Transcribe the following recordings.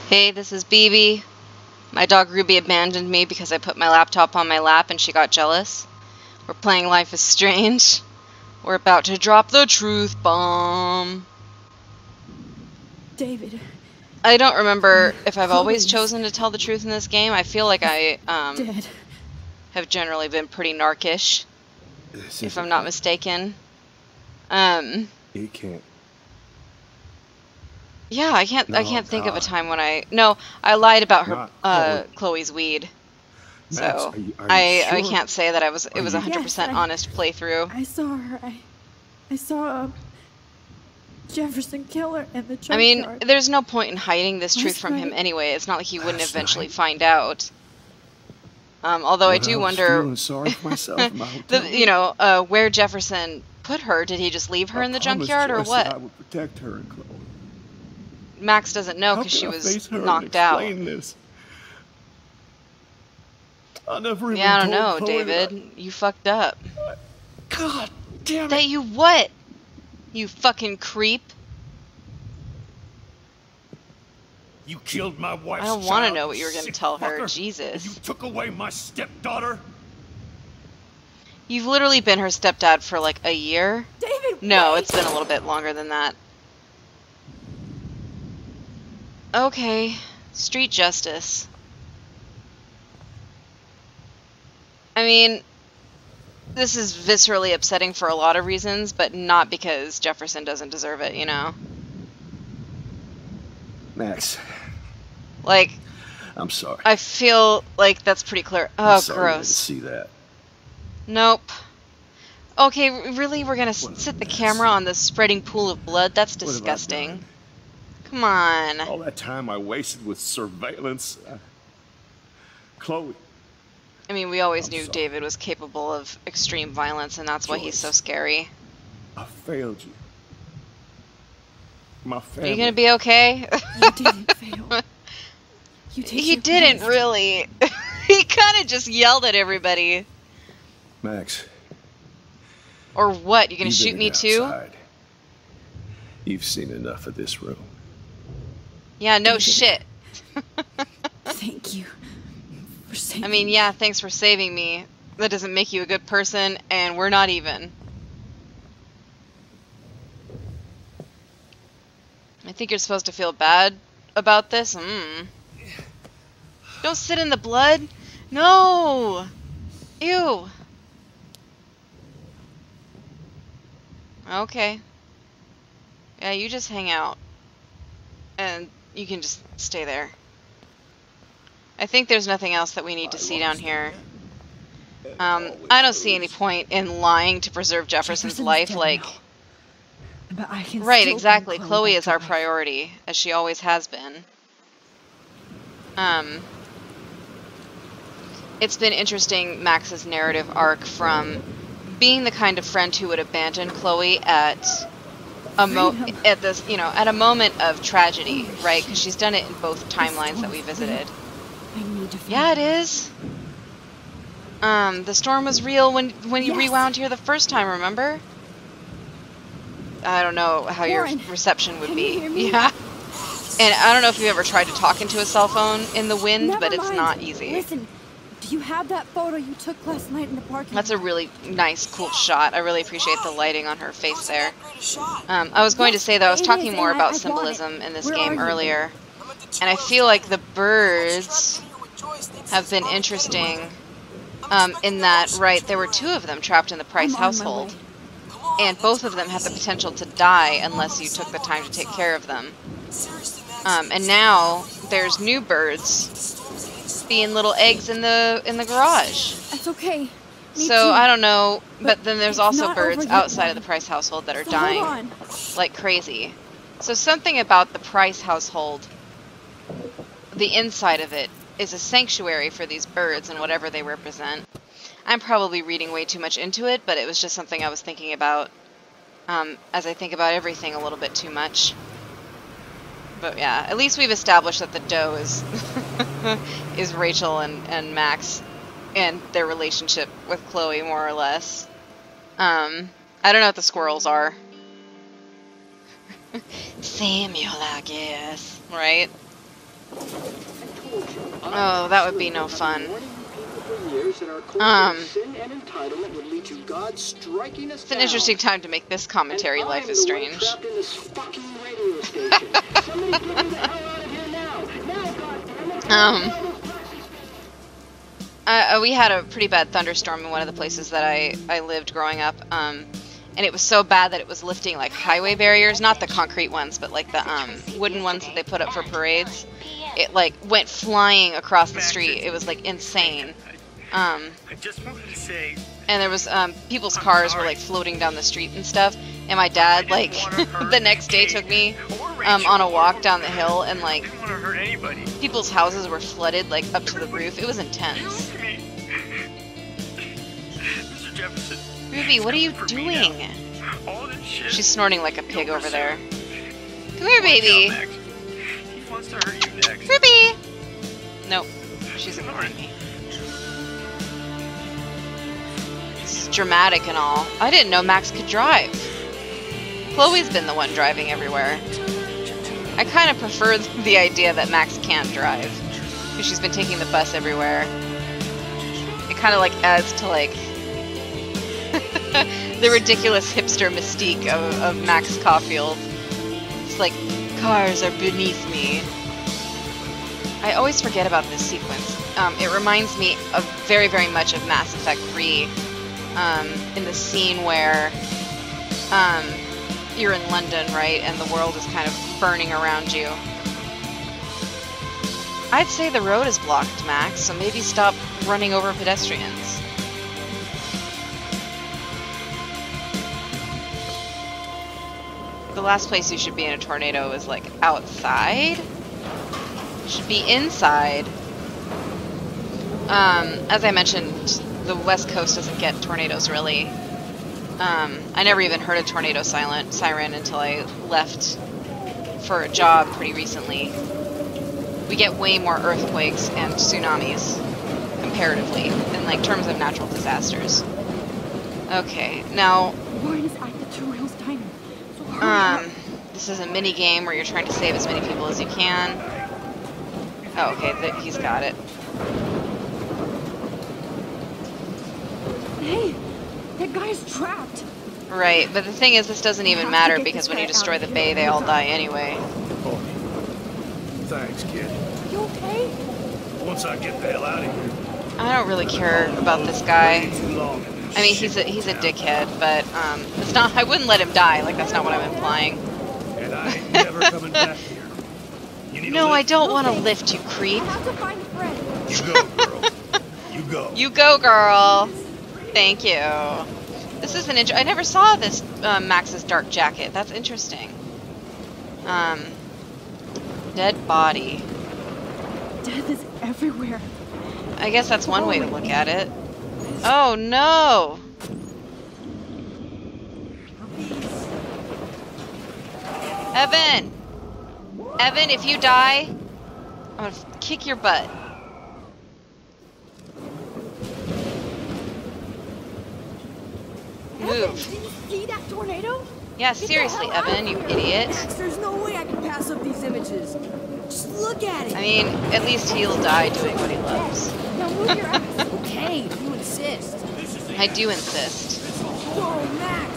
Hey, this is Beebee. My dog Ruby abandoned me because I put my laptop on my lap and she got jealous. We're playing Life is Strange. We're about to drop the truth bomb. David. I don't remember if I've always chosen to tell the truth in this game. I feel like I Dead. have generally been pretty narkish, if I'm not mistaken. You can't. Yeah, I can't think of a time when I lied about her Chloe's weed. Max, So are you I sure? can't say that it was a 100% Yes, honest playthrough. I saw her. I saw Jefferson kill her in the junkyard. I mean, there's no point in hiding this truth Last from him night. anyway. It's not like he wouldn't Last eventually night? find out. Although I do wonder, feeling sorry for myself in my hotel room. where Jefferson put her. Did he just leave her in the junkyard or I promised Joyce that I what? would protect her and Chloe. Max doesn't know How because she can I was face her and knocked out. explain this? I never even Yeah, I don't told know, Chloe that David. You fucked up. God damn it! That you what? You fucking creep. You killed my wife's I don't want to child, know what you were going to sick tell her. fucker. And Jesus. you took away my stepdaughter? You've literally been her stepdad for like a year. David. No, wait! it's been a little bit longer than that. Okay. Street justice. I mean, this is viscerally upsetting for a lot of reasons, but not because Jefferson doesn't deserve it, you know? Max, Like, I'm sorry. I feel like that's pretty clear. I'm Oh, sorry you didn't gross. see that. Nope. Okay, really? We're gonna What a sit the mess. camera on this spreading pool of blood? That's What have I disgusting. done? Come on. All that time I wasted with surveillance. Chloe. I mean, we always I'm knew sorry. David was capable of extreme violence, and that's why he's so Joyce. scary. I failed you. My Are family. you gonna be okay? You didn't fail. You did He your didn't best. really. He kind of just yelled at everybody. Max. Or what? You gonna you've shoot been me too? outside. You've seen enough of this room. Yeah, no David. shit. Thank you for saving I mean, yeah, thanks for saving me. That doesn't make you a good person, and we're not even. I think you're supposed to feel bad about this. Don't sit in the blood. No. Ew. Okay. Yeah, you just hang out. And you can just stay there. I think there's nothing else that we need to see down here. I don't see any point in lying to preserve Jefferson's life, dead like... now. But I can Right, still exactly. bring Chloe back is to our life. priority, as she always has been. It's been interesting, Max's narrative arc from being the kind of friend who would abandon Chloe at a at a moment of tragedy, right? Because she's done it in both timelines that we visited. I need to find Yeah, it her. is. The storm was real when you Yes. rewound here the first time, remember? I don't know how Warren, your reception would can be. you hear me? Yeah. And I don't know if you've ever tried to talk into a cell phone in the wind, Never but it's mind. not easy. Listen, do you have that photo you took last night in the parking That's a lot? really nice, cool shot. I really appreciate the lighting on her face there. I was going to say that I was It talking is, more and I about want symbolism it. in this Where game are you? earlier, and I feel like the birds have been interesting in that, right, there were two of them trapped in the Price I'm on my household, way. and both of them had the potential to die unless you took the time to take care of them. And now there's new birds being little eggs in the garage. That's okay. Me So too. I don't know, but But then there's it's also not birds over yet, outside of the Mom. Price household that are So dying hold on. like crazy. So something about the Price household, the inside of it, is a sanctuary for these birds and whatever they represent. I'm probably reading way too much into it, but it was just something I was thinking about as I think about everything a little bit too much. But yeah, at least we've established that the doe is is Rachel and Max and their relationship with Chloe, more or less. I don't know what the squirrels are. Samuel, I guess. Right? Oh, that would be no fun. It's an interesting time to make this commentary. Life is strange. We had a pretty bad thunderstorm in one of the places that I lived growing up, and it was so bad that it was lifting like highway barriers, not the concrete ones, but like the wooden ones that they put up for parades. It like went flying across the street. It was like insane. I just wanted to say. And there was people's cars were like floating down the street and stuff. And my dad like the next day took me on a walk down the hill, and like people's houses were flooded like up to the roof. It was intense. Ruby, what are you doing? She's snorting like a pig over there. Come here, baby. Ruby! Nope. She's ignoring me. It's dramatic and all. I didn't know Max could drive. Chloe's been the one driving everywhere. I kind of prefer the idea that Max can't drive, because she's been taking the bus everywhere. It kind of like adds to like the ridiculous hipster mystique of Max Caulfield. It's like, cars are beneath me. I always forget about this sequence. It reminds me of very, very much of Mass Effect 3, in the scene where you're in London, right, and the world is kind of burning around you. I'd say the road is blocked, Max, so maybe stop running over pedestrians. The last place you should be in a tornado is like outside. You should be inside. As I mentioned, the West Coast doesn't get tornadoes really. I never even heard a tornado siren until I left for a job pretty recently. We get way more earthquakes and tsunamis comparatively in like terms of natural disasters. Okay, now this is a mini game where you're trying to save as many people as you can. Oh, okay, he's got it. Hey, that guy's trapped. Right, but the thing is, this doesn't even matter because when you destroy the bay, they all die anyway. Oh, thanks, kid. You okay? Once I get the hell out of here. I don't really care about this guy. I mean, he's a dickhead, but it's not. I wouldn't let him die. Like, that's not what I'm implying. And I ain't never coming back here. You need No, I don't want to lift, you creep. I have to find a friend. You go, girl. You go. You go, girl. Thank you. This is an I never saw this Max's dark jacket. That's interesting. Dead body. Death is everywhere. I guess that's one way to look at it. Oh no! Evan! Evan, if you die, I'm gonna kick your butt. Move. Did you see that tornado? Yeah, seriously, Evan, you idiot. Max, there's no way I can pass up these images. Just look at it. I mean, at least he'll die doing what he loves. Now move your ass. Okay, you insist. I do insist. Whoa, Max,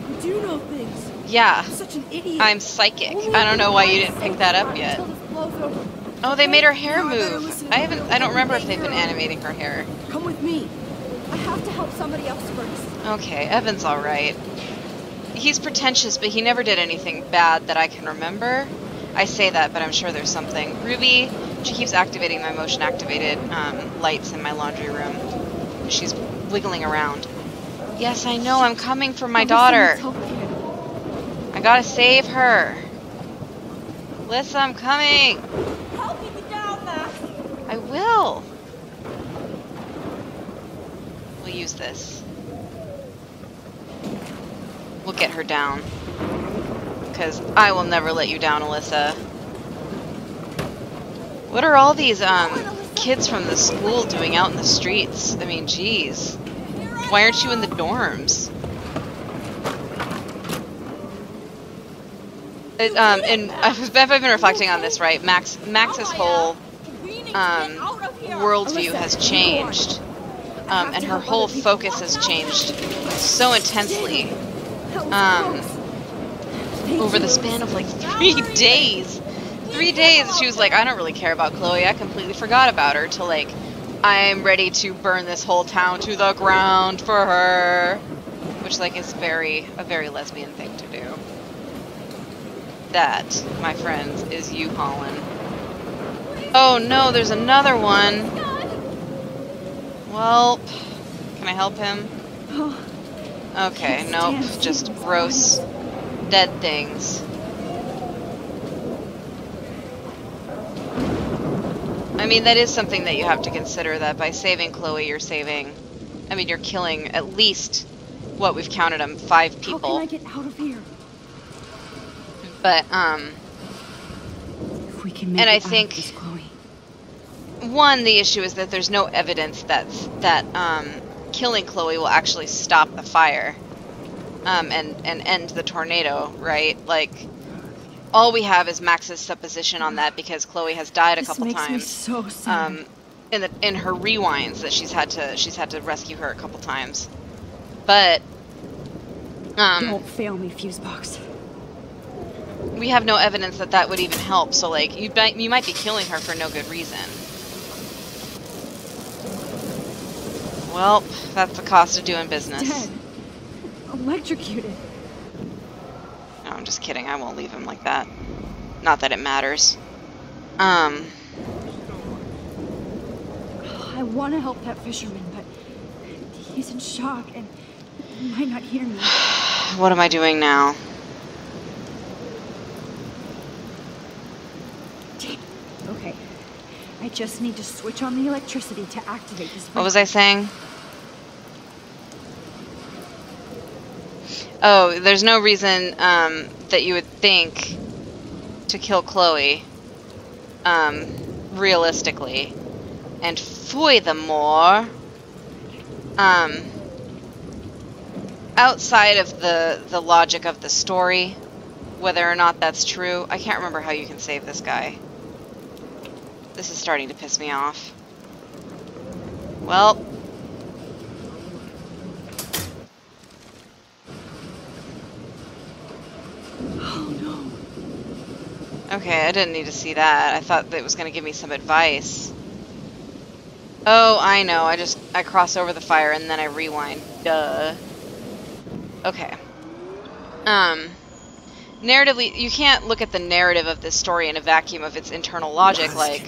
you do know things. Yeah, You're such an idiot. I'm psychic. I don't know why you didn't pick that up yet. Oh, they made her hair move. I don't remember if they've been animating her hair. Come with me. I have to help somebody else first. Okay, Evan's alright. He's pretentious, but he never did anything bad that I can remember. I say that, but I'm sure there's something. Ruby, she keeps activating my motion-activated lights in my laundry room. She's wiggling around. Yes, I know, I'm coming for my daughter. I gotta save her. Alyssa, I'm coming. Help me get down, Max. I will. We'll use this. We'll get her down. Because I will never let you down, Alyssa. What are all these kids from the school doing out in the streets? I mean, geez. Why aren't you in the dorms? And I've been reflecting on this, right? Max's whole worldview has changed, and her whole focus has changed so intensely over the span of like 3 days. 3 days, she was like, I don't really care about Chloe. I completely forgot about her till like, I'm ready to burn this whole town to the ground for her, which like is a very lesbian thing to do. That, my friends, is you, Holland. Oh no, there's another one. Well, can I help him? Okay, nope, just gross, dead things. I mean, that is something that you have to consider, that by saving Chloe, you're killing at least, what, we've counted them, 5 people. How can I get out of here? But, If we can make and it I out of think, this, Chloe. one, the issue is that there's no evidence that killing Chloe will actually stop the fire, and end the tornado, right? Like, all we have is Max's supposition on that because Chloe has died a couple This makes times. me so sad. In her rewinds that she's had to rescue her a couple times. But Don't fail me, Fusebox. we have no evidence that that would even help. So like you might be killing her for no good reason. Well, that's the cost of doing business. Dead. Electrocuted. No, I'm just kidding. I won't leave him like that. Not that it matters. I want to help that fisherman, but he's in shock and he might not hear me. What am I doing now? Okay. I just need to switch on the electricity to activate this. What was I saying? Oh, there's no reason that you would think to kill Chloe, realistically. And furthermore, outside of the logic of the story, whether or not that's true, I can't remember how you can save this guy. This is starting to piss me off. Well. Oh no. Okay, I didn't need to see that. I thought that it was going to give me some advice. Oh, I know. I cross over the fire and then I rewind. Duh. Okay. Narratively, you can't look at the narrative of this story in a vacuum of its internal logic, like,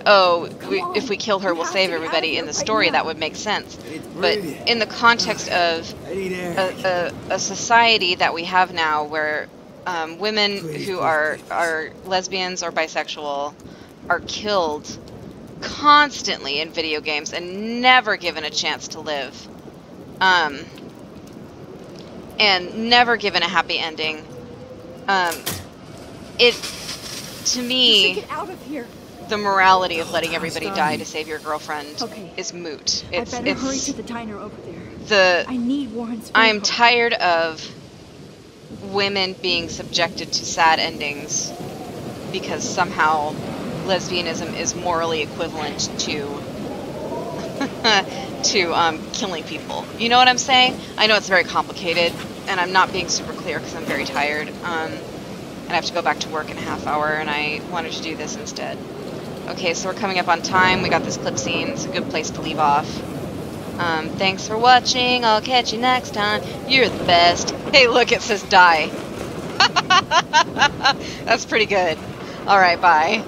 oh, if we kill her, we'll save everybody in the story, that would make sense. But in the context of a society that we have now where women who are lesbians or bisexual are killed constantly in video games and never given a chance to live, and never given a happy ending, to me, Get out of here. the morality of letting everybody die to save your girlfriend is moot. I better hurry to the diner over there. I need Warren's phone I'm call. tired of women being subjected to sad endings because somehow lesbianism is morally equivalent to killing people. You know what I'm saying? I know it's very complicated, and I'm not being super clear because I'm very tired. And I have to go back to work in a half hour, and I wanted to do this instead. Okay, so we're coming up on time. We got this clip scene. It's a good place to leave off. Thanks for watching. I'll catch you next time. You're the best. Hey, look, it says die. That's pretty good. Alright, bye.